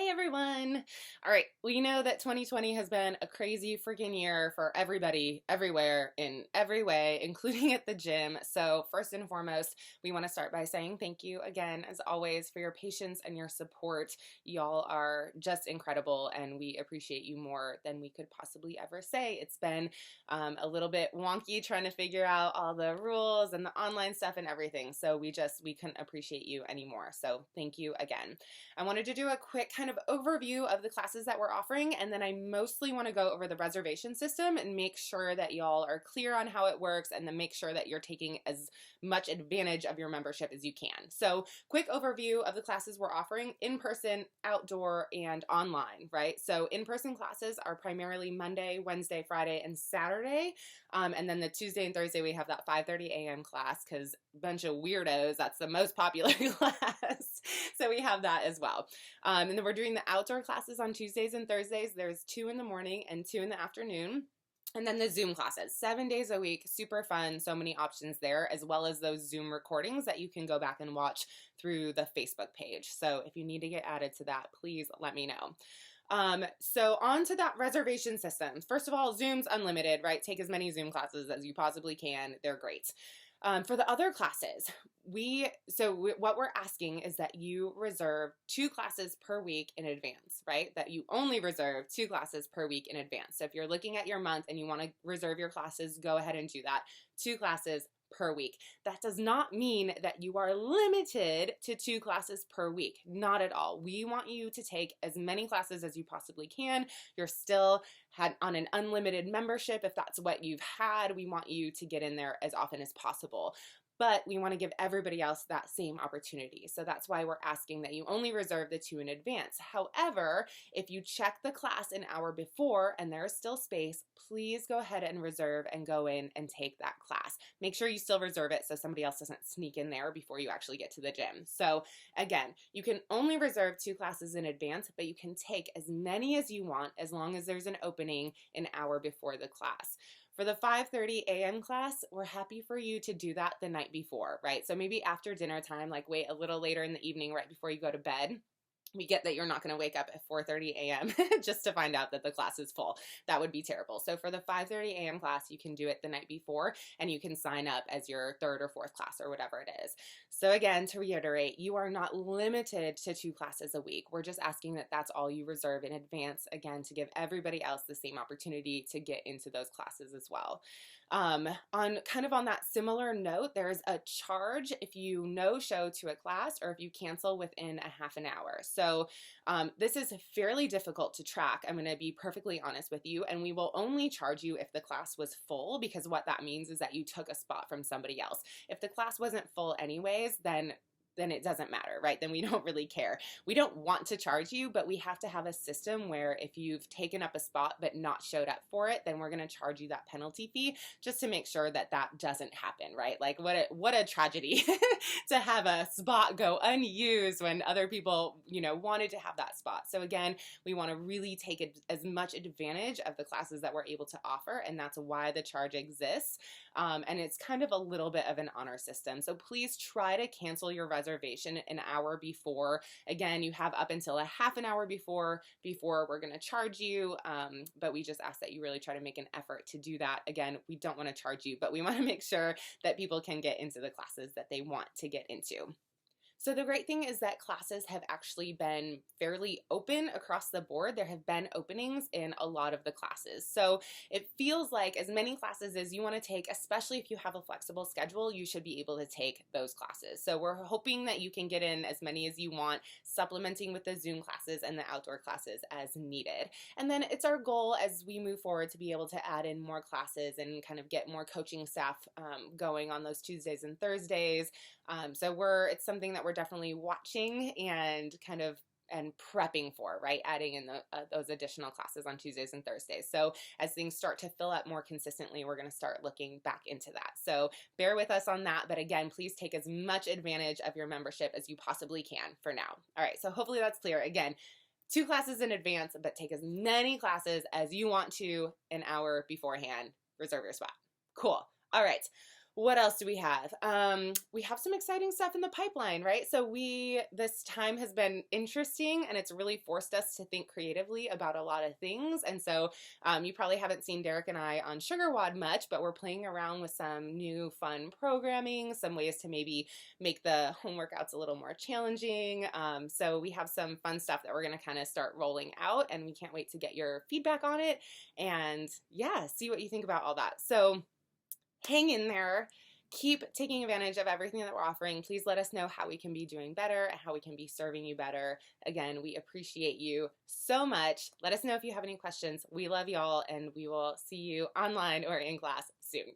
Hey everyone! All right, we know that 2020 has been a crazy freaking year for everybody, everywhere, in every way, including at the gym. So, first and foremost, we want to start by saying thank you again, as always, for your patience and your support. Y'all are just incredible, and we appreciate you more than we could possibly ever say. It's been a little bit wonky trying to figure out all the rules and the online stuff and everything. So, we couldn't appreciate you anymore. So, thank you again. I wanted to do a quick kind of overview of the classes that we're offering, and then I mostly want to go over the reservation system and make sure that y'all are clear on how it works, and then make sure that you're taking as much advantage of your membership as you can. So, quick overview of the classes we're offering: in-person, outdoor, and online, right? So, in-person classes are primarily Monday, Wednesday, Friday, and Saturday. And then the Tuesday and Thursday, we have that 5:30 a.m. class because a bunch of weirdos, that's the most popular class. So we have that as well. And then we're doing the outdoor classes on Tuesdays and Thursdays. There's 2 in the morning and 2 in the afternoon. And then the Zoom classes, 7 days a week, super fun, so many options there, as well as those Zoom recordings that you can go back and watch through the Facebook page. So if you need to get added to that, please let me know. So on to that reservation system. First of all, Zoom's unlimited, right? Take as many Zoom classes as you possibly can. They're great. For the other classes, what we're asking is that you reserve 2 classes per week in advance, right? That you only reserve 2 classes per week in advance. So if you're looking at your month and you want to reserve your classes, go ahead and do that. 2 classes per week. That does not mean that you are limited to 2 classes per week. Not at all. We want you to take as many classes as you possibly can. You're still on an unlimited membership. If that's what you've had, we want you to get in there as often as possible. But we want to give everybody else that same opportunity. So that's why we're asking that you only reserve the 2 in advance. However, if you check the class an hour before and there is still space, please go ahead and reserve and go in and take that class. Make sure you still reserve it so somebody else doesn't sneak in there before you actually get to the gym. So again, you can only reserve 2 classes in advance, but you can take as many as you want as long as there's an opening an hour before the class. For the 5:30 a.m. class, we're happy for you to do that the night before, right? So maybe after dinner time, like wait a little later in the evening right before you go to bed. We get that you're not going to wake up at 4:30 a.m. just to find out that the class is full. That would be terrible. So for the 5:30 a.m. class, you can do it the night before, and you can sign up as your 3rd or 4th class or whatever it is. So again, to reiterate, you are not limited to 2 classes a week. We're just asking that that's all you reserve in advance, again, to give everybody else the same opportunity to get into those classes as well. On that similar note, there's a charge if you no-show to a class or if you cancel within a half an hour. So this is fairly difficult to track. I'm going to be perfectly honest with you, and we will only charge you if the class was full, because what that means is that you took a spot from somebody else. If the class wasn't full anyways, then it doesn't matter, right? Then we don't really care. We don't want to charge you, but we have to have a system where if you've taken up a spot but not showed up for it, then we're going to charge you that penalty fee just to make sure that that doesn't happen, right? Like what a tragedy to have a spot go unused when other people, wanted to have that spot. So again, we want to really take as much advantage of the classes that we're able to offer, and that's why the charge exists. And it's kind of a little bit of an honor system. So please try to cancel your reservation an hour before. Again, you have up until a half an hour before we're going to charge you. But we just ask that you really try to make an effort to do that. Again, we don't want to charge you, but we want to make sure that people can get into the classes that they want to get into. So the great thing is that classes have actually been fairly open across the board. There have been openings in a lot of the classes. So it feels like as many classes as you want to take, especially if you have a flexible schedule, you should be able to take those classes. So we're hoping that you can get in as many as you want, supplementing with the Zoom classes and the outdoor classes as needed. And then it's our goal as we move forward to be able to add in more classes and kind of get more coaching staff going on those Tuesdays and Thursdays. It's something that we're definitely watching and and prepping for, right? Adding in those additional classes on Tuesdays and Thursdays. So as things start to fill up more consistently, we're going to start looking back into that. So bear with us on that. But again, please take as much advantage of your membership as you possibly can for now. All right. So hopefully that's clear. Again, 2 classes in advance, but take as many classes as you want to an hour beforehand. Reserve your spot. Cool. All right. What else do we have? We have some exciting stuff in the pipeline, right? So this time has been interesting and it's really forced us to think creatively about a lot of things. And so you probably haven't seen Derek and I on SugarWOD much, but we're playing around with some new fun programming, some ways to maybe make the home workouts a little more challenging. So we have some fun stuff that we're going to kind of start rolling out, and we can't wait to get your feedback on it and yeah, see what you think about all that. So hang in there. Keep taking advantage of everything that we're offering. Please let us know how we can be doing better and how we can be serving you better. Again, we appreciate you so much. Let us know if you have any questions. We love y'all, and we will see you online or in class soon.